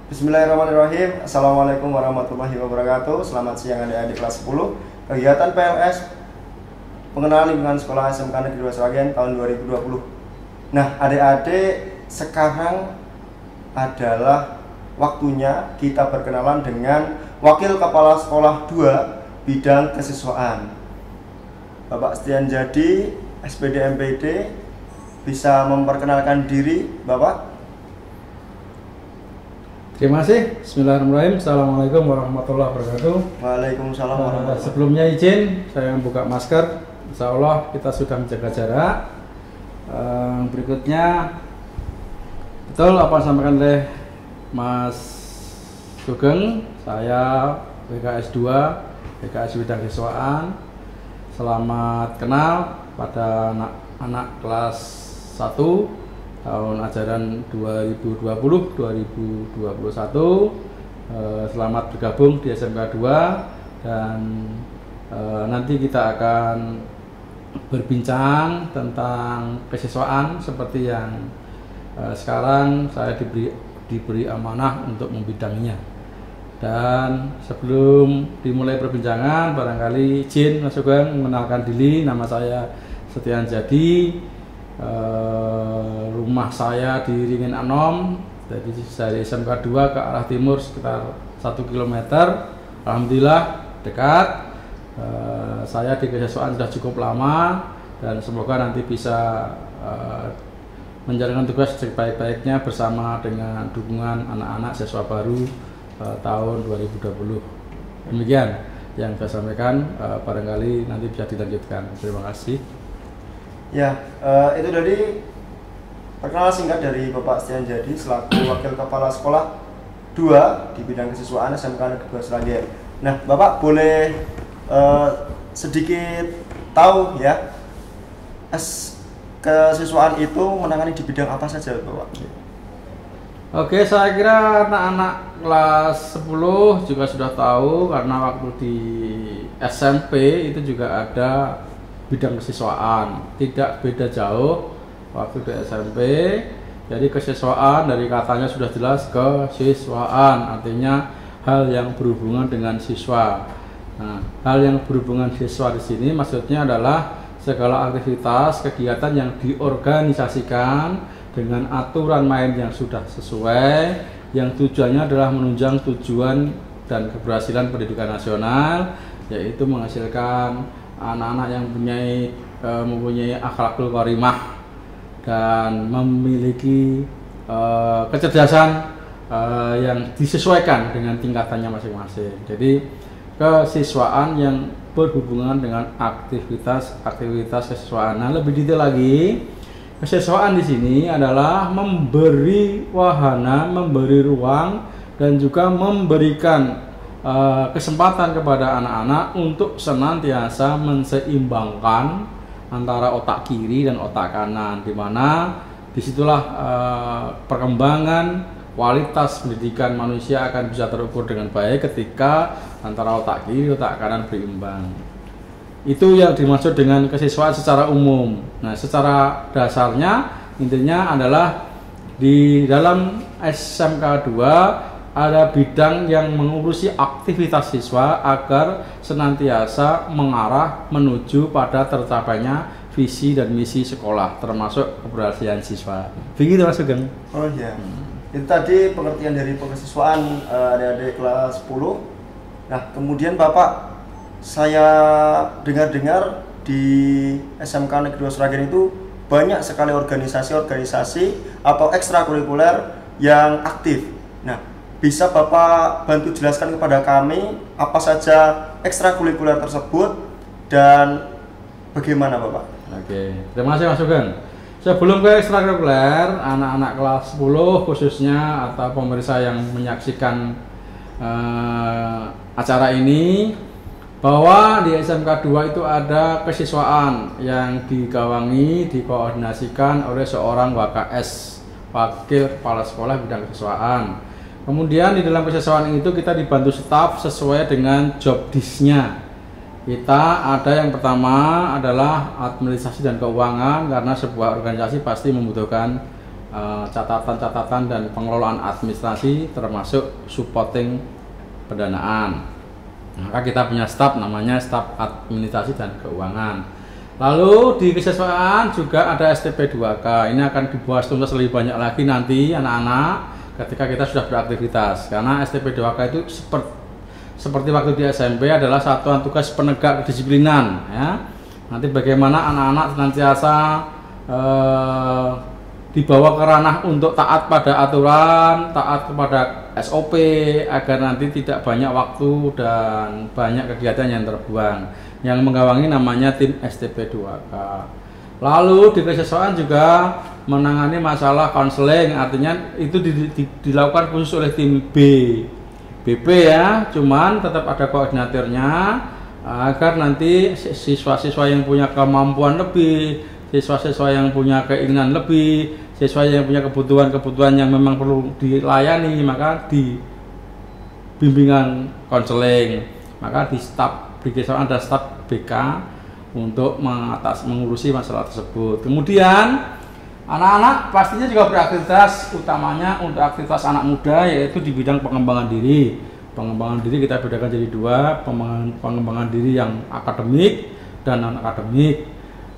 Bismillahirrahmanirrahim. Assalamualaikum warahmatullahi wabarakatuh. Selamat siang adik-adik kelas 10. Kegiatan PLS pengenalan lingkungan sekolah SMK Negeri 2 Sragen tahun 2020. Nah, adik-adik, sekarang adalah waktunya kita berkenalan dengan Wakil Kepala Sekolah 2 Bidang Kesiswaan, Bapak Setian Jadi, SPD MPD. Bisa memperkenalkan diri, Bapak? Terima kasih. Bismillahirrahmanirrahim. Assalamualaikum warahmatullahi wabarakatuh. Waalaikumsalam warahmatullahi wabarakatuh. Sebelumnya izin saya membuka masker. Insya Allah kita sudah menjaga jarak. Berikutnya, betul apa yang disampaikan oleh Mas Sugeng. Saya BKS 2, BKS Bidang Kesiswaan. Selamat kenal pada anak-anak kelas 1 tahun ajaran 2020-2021. Selamat bergabung di SMK 2 dan nanti kita akan berbincang tentang kesiswaan seperti yang sekarang saya diberi amanah untuk membidanginya. Dan sebelum dimulai perbincangan, barangkali izin Mas Sugeng mengenalkan diri. Nama saya Setian Jadi. Rumah saya di Ringin Anom, jadi dari SMK 2 ke arah timur sekitar 1 km. Alhamdulillah dekat. Saya di kesiswaan sudah cukup lama dan semoga nanti bisa menjalankan tugas sebaik-baiknya bersama dengan dukungan anak-anak siswa baru tahun 2020. Demikian yang saya sampaikan, barangkali nanti bisa dilanjutkan. Terima kasih. Ya, itu tadi perkenalan singkat dari Bapak Setian Jadi selaku Wakil Kepala Sekolah 2 di bidang kesiswaan SMK Negeri 2 Sragen. Nah, Bapak boleh sedikit tahu ya, kesiswaan itu menangani di bidang apa saja, Bapak? Oke, saya kira anak-anak kelas 10 juga sudah tahu karena waktu di SMP itu juga ada bidang kesiswaan, tidak beda jauh waktu di SMP. Jadi kesiswaan dari katanya sudah jelas, kesiswaan artinya hal yang berhubungan dengan siswa. Nah, hal yang berhubungan siswa di sini maksudnya adalah segala aktivitas kegiatan yang diorganisasikan dengan aturan main yang sudah sesuai, yang tujuannya adalah menunjang tujuan dan keberhasilan pendidikan nasional, yaitu menghasilkan anak-anak yang mempunyai akhlakul karimah dan memiliki kecerdasan yang disesuaikan dengan tingkatannya masing-masing. Jadi kesiswaan yang berhubungan dengan aktivitas kesiswaan. Nah, lebih detail lagi, kesiswaan di sini adalah memberi wahana, memberi ruang dan juga memberikan kesempatan kepada anak-anak untuk senantiasa menseimbangkan antara otak kiri dan otak kanan, di mana disitulah perkembangan kualitas pendidikan manusia akan bisa terukur dengan baik ketika antara otak kiri dan otak kanan berimbang. Itu yang dimaksud dengan kesiswaan secara umum. Nah, secara dasarnya intinya adalah di dalam SMK 2 ada bidang yang mengurusi aktivitas siswa agar senantiasa mengarah menuju pada tercapainya visi dan misi sekolah, termasuk keberhasilan siswa. Begitu Mas Sugeng. Oh iya. Itu tadi pengertian dari pengesiswaan adik-adik kelas 10. Nah, kemudian Bapak, saya dengar-dengar di SMK Negeri 2 Sragen itu banyak sekali organisasi-organisasi atau ekstrakurikuler yang aktif. Nah, bisa Bapak bantu jelaskan kepada kami apa saja ekstrakurikuler tersebut dan bagaimana, Bapak? Oke, terima kasih Mas Sugeng. Sebelum ke ekstrakurikuler, anak-anak kelas 10 khususnya atau pemirsa yang menyaksikan acara ini, bahwa di SMK 2 itu ada kesiswaan yang digawangi, dikoordinasikan oleh seorang WKS, Wakil Kepala Sekolah Bidang Kesiswaan. Kemudian di dalam kesiswaan itu kita dibantu staf sesuai dengan job disk-nya. Kita ada yang pertama adalah administrasi dan keuangan, karena sebuah organisasi pasti membutuhkan catatan-catatan dan pengelolaan administrasi termasuk supporting pendanaan. Maka kita punya staf namanya staf administrasi dan keuangan. Lalu di kesiswaan juga ada STP 2K. Ini akan dibahas tuntas lebih banyak lagi nanti anak-anak ketika kita sudah beraktivitas. Karena STP 2K itu seperti waktu di SMP adalah satuan tugas penegak kedisiplinan ya. Nanti bagaimana anak-anak senantiasa dibawa ke ranah untuk taat pada aturan, taat kepada SOP agar nanti tidak banyak waktu dan banyak kegiatan yang terbuang. Yang menggawangi namanya tim STP 2K. Lalu di kesiswaan juga menangani masalah konseling, artinya itu dilakukan khusus oleh tim BP ya, cuman tetap ada koordinatornya agar nanti siswa-siswa yang punya kemampuan lebih, siswa-siswa yang punya keinginan lebih, siswa yang punya kebutuhan-kebutuhan yang memang perlu dilayani, maka di bimbingan konseling, maka di staf di kesiswaan ada staf BK untuk mengurusi masalah tersebut. Kemudian anak-anak pastinya juga beraktivitas, utamanya untuk aktivitas anak muda, yaitu di bidang pengembangan diri. Pengembangan diri kita bedakan jadi dua, pengembangan diri yang akademik dan non akademik.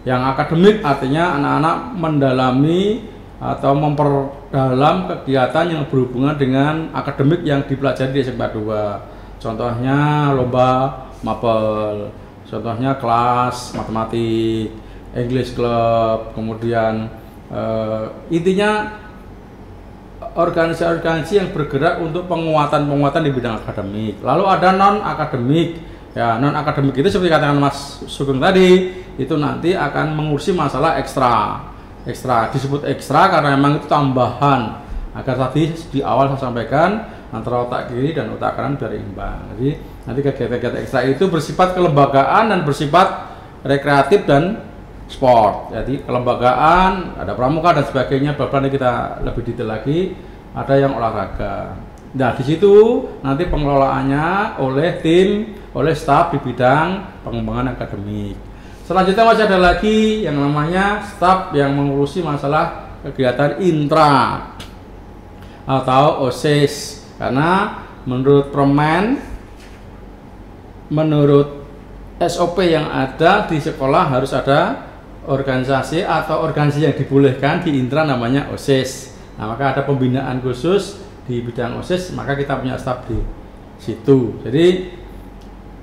Yang akademik artinya anak-anak mendalami atau memperdalam kegiatan yang berhubungan dengan akademik yang dipelajari di SMK 2. Contohnya lomba mapel, contohnya kelas matematik, English club, kemudian intinya organisasi-organisasi yang bergerak untuk penguatan di bidang akademik. Lalu ada non akademik. Ya, non akademik itu seperti katakan Mas Sugeng tadi, itu nanti akan mengurusi masalah ekstra. Ekstra disebut ekstra karena memang itu tambahan. Agar tadi di awal saya sampaikan antara otak kiri dan otak kanan biar imbang. Jadi nanti kegiatan-kegiatan ekstra itu bersifat kelembagaan dan bersifat rekreatif dan sport. Jadi kelembagaan, ada pramuka dan sebagainya. Nanti kita lebih detail lagi. Ada yang olahraga. Nah di situ nanti pengelolaannya oleh staf di bidang pengembangan akademik. Selanjutnya masih ada lagi yang namanya staf yang mengurusi masalah kegiatan intra atau OSIS. Karena menurut permen, menurut SOP yang ada di sekolah harus ada organisasi atau organisasi yang dibolehkan di intra namanya OSIS. Nah, maka ada pembinaan khusus di bidang OSIS, maka kita punya staf di situ. Jadi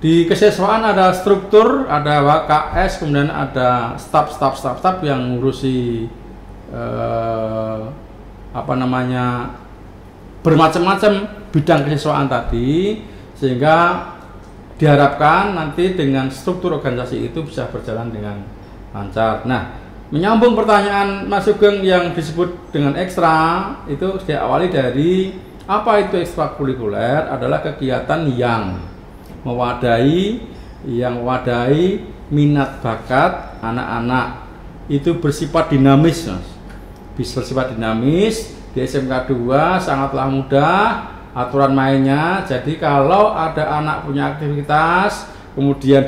di kesiswaan ada struktur, ada WKS, kemudian ada staf yang ngurusi bermacam-macam bidang kesiswaan tadi, sehingga diharapkan nanti dengan struktur organisasi itu bisa berjalan dengan lancar. Nah, menyambung pertanyaan Mas Sugeng yang disebut dengan ekstra, itu diawali dari apa itu ekstrakurikuler adalah kegiatan yang mewadahi minat bakat anak-anak, itu bersifat dinamis, Mas. Bisa bersifat dinamis. Di SMK 2 sangatlah mudah aturan mainnya. Jadi kalau ada anak punya aktivitas, kemudian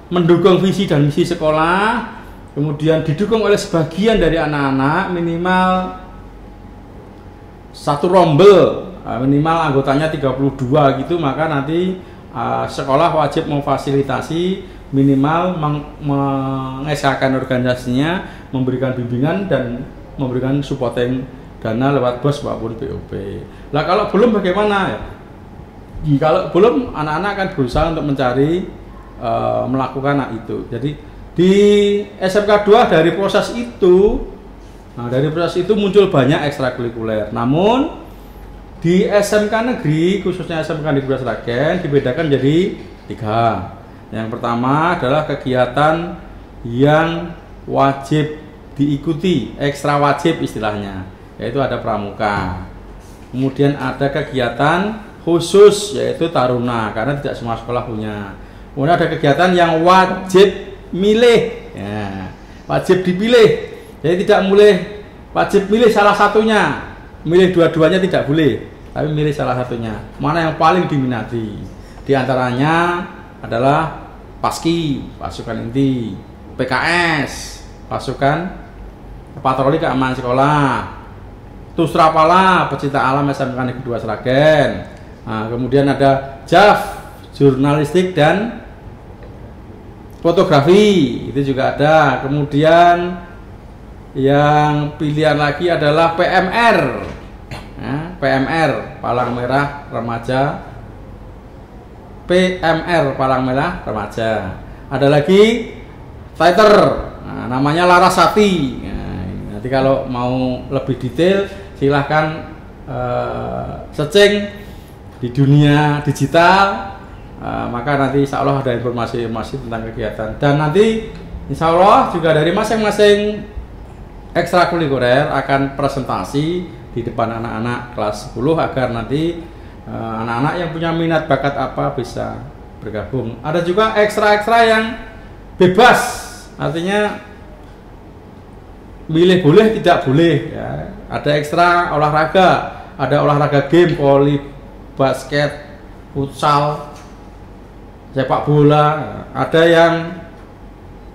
mendukung visi dan misi sekolah, kemudian didukung oleh sebagian dari anak-anak, minimal satu rombel, minimal anggotanya 32 gitu, maka nanti sekolah wajib memfasilitasi, minimal mengesahkan organisasinya, memberikan bimbingan dan memberikan supporting dana lewat BOS maupun BOP. Nah kalau belum bagaimana ya? Kalau belum, anak-anak akan berusaha untuk mencari melakukan itu. Jadi di SMK 2 dari proses itu muncul banyak ekstrakurikuler. Namun di SMK negeri, khususnya SMK Negeri 2 Sragen, dibedakan jadi 3. Yang pertama adalah kegiatan yang wajib diikuti, ekstra wajib istilahnya, yaitu ada pramuka. Kemudian ada kegiatan khusus, yaitu taruna, karena tidak semua sekolah punya. Kemudian ada kegiatan yang wajib milih, ya, wajib dipilih. Jadi tidak boleh wajib milih salah satunya, milih dua-duanya tidak boleh, tapi milih salah satunya. Mana yang paling diminati? Di antaranya adalah PASKI, pasukan inti, PKS, pasukan patroli keamanan sekolah. Tusrapala pecinta alam SMK Negeri 2 Sragen. Nah, kemudian ada JAF jurnalistik dan fotografi, itu juga ada. Kemudian yang pilihan lagi adalah PMR. Nah, PMR Palang Merah Remaja. PMR Palang Merah Remaja. Ada lagi Fighter, nah, namanya Larasati. Nah, nanti kalau mau lebih detail silahkan searching di dunia digital, maka nanti insya Allah ada informasi-informasi tentang kegiatan. Dan nanti insya Allah juga dari masing-masing ekstrakurikuler akan presentasi di depan anak-anak kelas 10 agar nanti anak-anak yang punya minat bakat apa bisa bergabung. Ada juga ekstra-ekstra yang bebas, artinya milih boleh tidak boleh ya. Ada ekstra olahraga, ada olahraga game, voli, basket, futsal, sepak bola, ada yang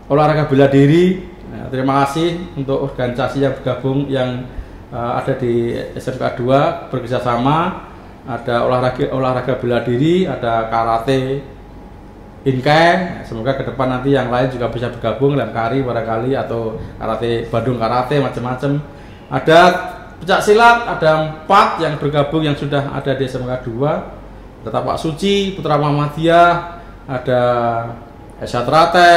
olahraga bela diri. Nah, terima kasih untuk organisasi yang bergabung yang ada di SMK 2 bekerjasama. Ada olahraga bela diri, ada karate, inkai. Semoga ke depan nanti yang lain juga bisa bergabung, lemkari barangkali atau karate Bandung karate macam-macam. Ada pencak silat, ada 4 yang bergabung yang sudah ada di SMK 2. Ada Tapak Suci, Putra Muhammadiyah, ada Esa Trate,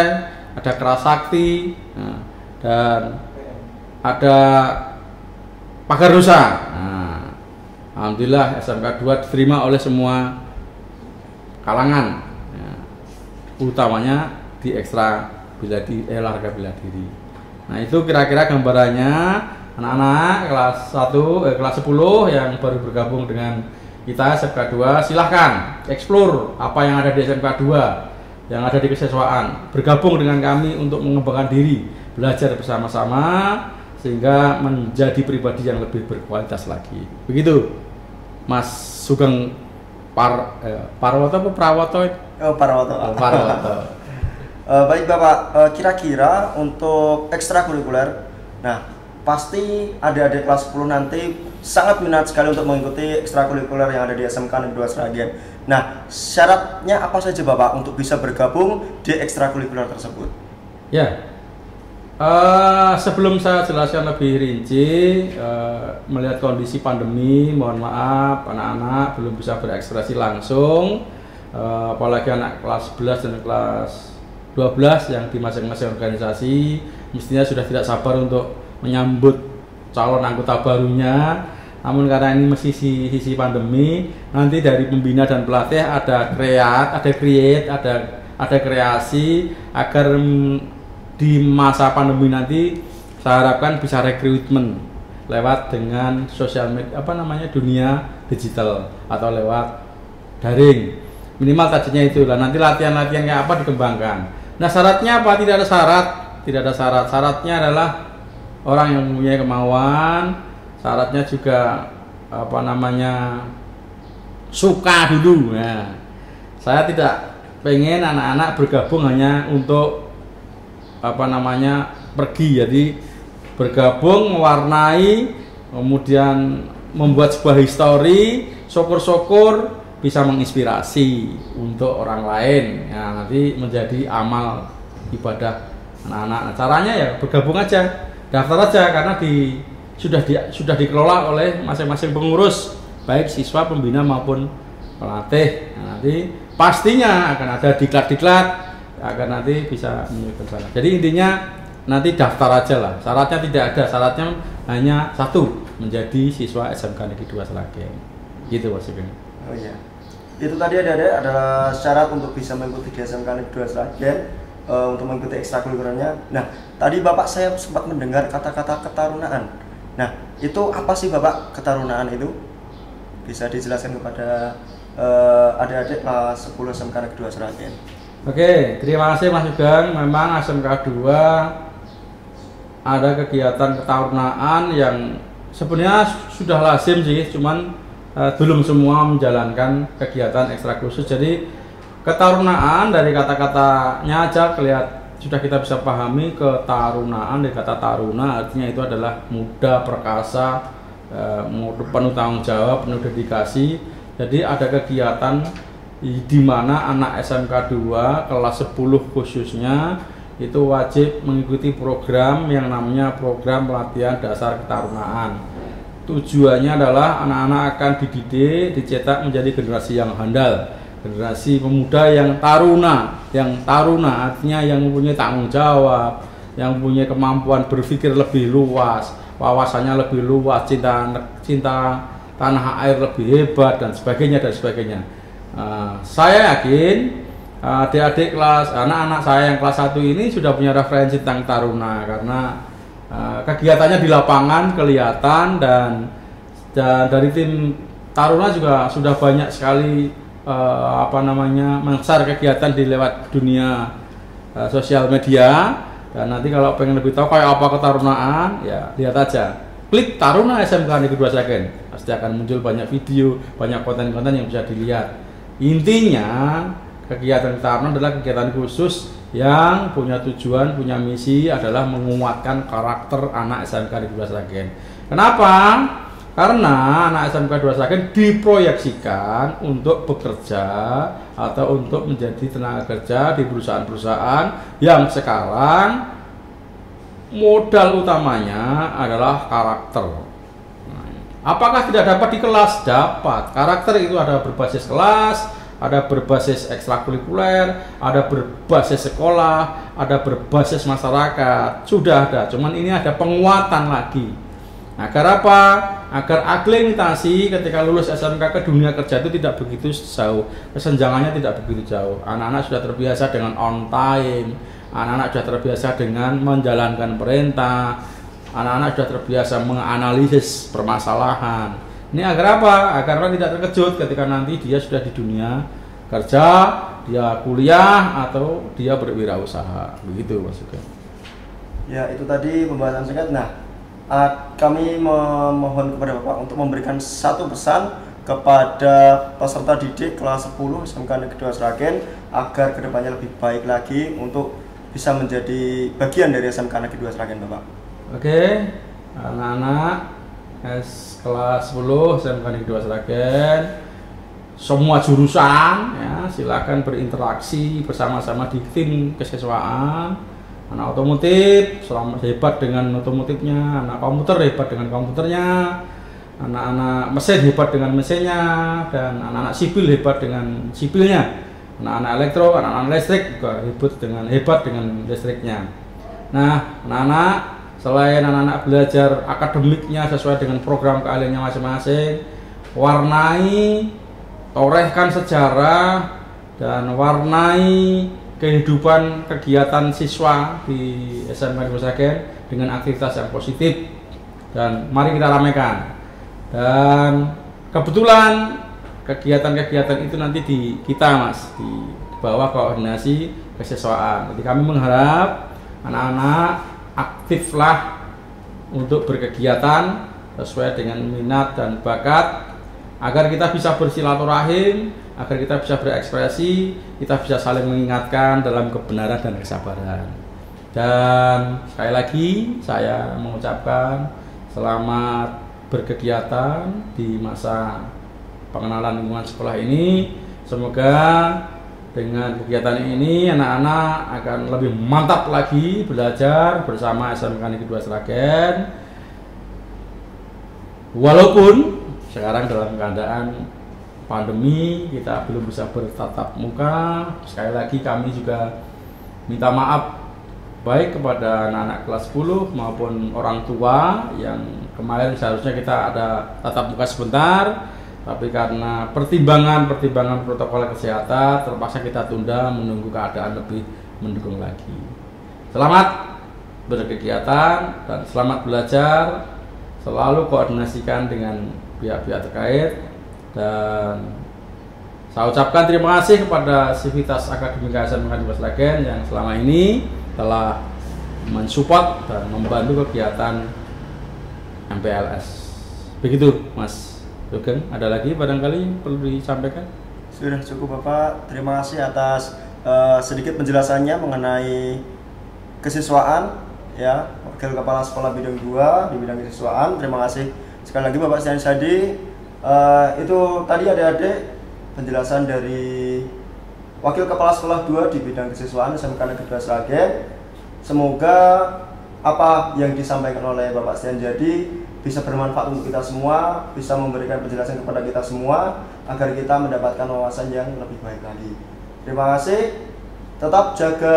ada Kerasakti, dan ada Pagar Dosa. Nah, alhamdulillah SMK 2 diterima oleh semua kalangan, ya, utamanya di ekstra olahraga bela diri. Nah, itu kira-kira gambarannya anak-anak kelas 10 yang baru bergabung dengan kita SMK 2. Silahkan explore apa yang ada di SMK 2, yang ada di kesiswaan, bergabung dengan kami untuk mengembangkan diri, belajar bersama-sama sehingga menjadi pribadi yang lebih berkualitas lagi. Begitu Mas Sugeng Parwoto apa Prawoto? Parwoto. Baik Bapak, kira-kira untuk ekstrakurikuler, nah pasti adik-adik kelas 10 nanti sangat minat sekali untuk mengikuti ekstrakurikuler yang ada di SMK Negeri 2 Sragen. Nah, syaratnya apa saja Bapak untuk bisa bergabung di ekstrakurikuler tersebut? Ya, sebelum saya jelaskan lebih rinci, melihat kondisi pandemi, mohon maaf anak-anak belum bisa berekspresi langsung, apalagi anak kelas 11 dan kelas 12 yang di masing-masing organisasi mestinya sudah tidak sabar untuk menyambut calon anggota barunya. Namun karena ini masih sisi pandemi, nanti dari pembina dan pelatih ada kreasi agar di masa pandemi nanti saya harapkan bisa rekrutmen lewat dengan sosial media, dunia digital atau lewat daring. Minimal tadinya itu lah, nanti latihan-latihan kayak apa dikembangkan. Nah, syaratnya apa? Tidak ada syarat. Syaratnya adalah orang yang mempunyai kemauan. Syaratnya juga suka dulu. Nah, saya tidak pengen anak-anak bergabung hanya untuk pergi, jadi bergabung mewarnai, kemudian membuat sebuah histori, syukur-syukur bisa menginspirasi untuk orang lain, ya, nanti menjadi amal ibadah anak-anak. Nah, caranya ya bergabung aja, daftar aja, karena sudah dikelola oleh masing-masing pengurus, baik siswa, pembina maupun pelatih. Nah, nanti pastinya akan ada diklat agar nanti bisa menyusun sana. Jadi intinya nanti daftar aja lah. Syaratnya tidak ada, syaratnya hanya satu, menjadi siswa SMK Negeri 2 Sragen. Gitu Mas Sugeng. Oh iya. Itu tadi ada syarat untuk bisa mengikuti di SMK Negeri 2 Sragen, untuk mengikuti ekstrakurikulernya. Nah, tadi Bapak saya sempat mendengar kata-kata ketarunaan. Nah, itu apa sih Bapak ketarunaan itu? Bisa dijelaskan kepada adik-adik kelas 10 SMK Negeri 2 Sragen. Oke, terima kasih Mas Sugeng. Memang SMK 2 ada kegiatan ketarunaan yang sebenarnya sudah lazim sih, cuman belum semua menjalankan kegiatan ekstra khusus. Jadi ketarunaan dari kata-katanya aja sudah kita bisa pahami ketarunaan. Dari kata taruna artinya itu adalah muda, perkasa, penuh tanggung jawab, penuh dedikasi. Jadi ada kegiatan di mana anak SMK 2 kelas 10 khususnya itu wajib mengikuti program yang namanya program pelatihan dasar ketarunaan. Tujuannya adalah anak-anak akan dididik, dicetak menjadi generasi yang handal, generasi pemuda yang taruna. Yang taruna artinya yang mempunyai tanggung jawab, yang mempunyai kemampuan berpikir lebih luas, wawasannya lebih luas, cinta tanah air lebih hebat, dan sebagainya dan sebagainya. Saya yakin adik-adik kelas, anak-anak saya yang kelas 1 ini sudah punya referensi tentang taruna, karena kegiatannya di lapangan kelihatan, dan dari tim taruna juga sudah banyak sekali men-share kegiatan di lewat dunia sosial media. Dan nanti kalau pengen lebih tahu kayak apa ketarunaan, ya lihat aja, klik Taruna SMK Negeri 2 Sragen, pasti akan muncul banyak video, banyak konten-konten yang bisa dilihat. Intinya kegiatan taruna adalah kegiatan khusus yang punya tujuan, punya misi adalah menguatkan karakter anak SMK Negeri 2 Sragen. Kenapa? Karena anak SMK 2 Sragen diproyeksikan untuk bekerja atau untuk menjadi tenaga kerja di perusahaan-perusahaan yang sekarang modal utamanya adalah karakter. Apakah tidak dapat di kelas? Dapat. Karakter itu ada berbasis kelas, ada berbasis ekstrakurikuler, ada berbasis sekolah, ada berbasis masyarakat. Sudah ada, cuman ini ada penguatan lagi. Agar apa? Agar aklimatasi ketika lulus SMK ke dunia kerja itu tidak begitu jauh, kesenjangannya tidak begitu jauh. Anak-anak sudah terbiasa dengan on time, anak-anak sudah terbiasa dengan menjalankan perintah, anak-anak sudah terbiasa menganalisis permasalahan. Ini agar apa? Agar orang tidak terkejut ketika nanti dia sudah di dunia kerja, dia kuliah atau dia berwirausaha. Begitu Mas Sugeng. Ya, itu tadi pembahasan singkat. Nah, kami memohon kepada Bapak untuk memberikan satu pesan kepada peserta didik kelas 10 SMK Negeri 2 Sragen agar kedepannya lebih baik lagi untuk bisa menjadi bagian dari SMK Negeri 2 Sragen, Bapak. Oke, anak-anak kelas 10 SMK Negeri 2 Sragen, semua jurusan ya, silakan berinteraksi bersama-sama di tim kesiswaan. Anak otomotif hebat dengan otomotifnya, anak komputer hebat dengan komputernya, anak-anak mesin hebat dengan mesinnya, dan anak-anak sipil hebat dengan sipilnya, anak-anak elektro, anak-anak listrik juga hebat dengan listriknya. Nah, anak-anak selain anak-anak belajar akademiknya sesuai dengan program keahliannya masing-masing, warnai, torehkan sejarah, dan warnai kehidupan kegiatan siswa di SMK Negeri 2 Sragen dengan aktivitas yang positif, dan mari kita ramaikan. Dan kebetulan kegiatan-kegiatan itu nanti di kita Mas, di bawah koordinasi kesiswaan. Jadi kami mengharap anak-anak aktiflah untuk berkegiatan sesuai dengan minat dan bakat, agar kita bisa bersilaturahim, agar kita bisa berekspresi, kita bisa saling mengingatkan dalam kebenaran dan kesabaran. Dan sekali lagi saya mengucapkan selamat berkegiatan di masa pengenalan lingkungan sekolah ini. Semoga dengan kegiatan ini anak-anak akan lebih mantap lagi belajar bersama SMK Negeri 2 Sragen. Walaupun sekarang dalam keadaan pandemi kita belum bisa bertatap muka, sekali lagi kami juga minta maaf baik kepada anak-anak kelas 10 maupun orang tua yang kemarin seharusnya kita ada tatap muka sebentar, tapi karena pertimbangan protokol kesehatan terpaksa kita tunda menunggu keadaan lebih mendukung lagi. Selamat berkegiatan dan selamat belajar, selalu koordinasikan dengan pihak-pihak terkait. Dan saya ucapkan terima kasih kepada Sivitas Akademika SMK Negeri 2 Sragen yang selama ini telah mensupport dan membantu kegiatan MPLS. Begitu Mas Sugeng, ada lagi barangkali perlu disampaikan? Sudah cukup Bapak, terima kasih atas sedikit penjelasannya mengenai kesiswaan ya, Wakil Kepala Sekolah Bidang 2 di bidang kesiswaan. Terima kasih sekali lagi Bapak Setiawan Sadi. Itu tadi adik-adik penjelasan dari Wakil Kepala Sekolah 2 di bidang kesiswaan SMK Negeri 2 Sragen. Semoga apa yang disampaikan oleh Bapak Setiawan Sadi bisa bermanfaat untuk kita semua, bisa memberikan penjelasan kepada kita semua agar kita mendapatkan wawasan yang lebih baik lagi. Terima kasih. Tetap jaga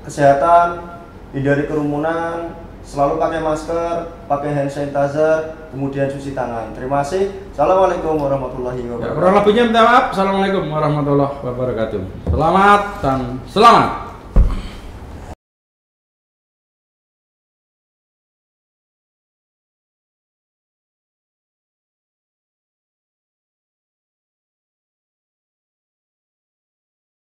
kesehatan, hindari kerumunan, selalu pakai masker, pakai hand sanitizer, kemudian cuci tangan. Terima kasih. Assalamualaikum warahmatullahi wabarakatuh. Kurang lebihnya minta maaf. Assalamualaikum warahmatullahi wabarakatuh. Selamat dan selamat.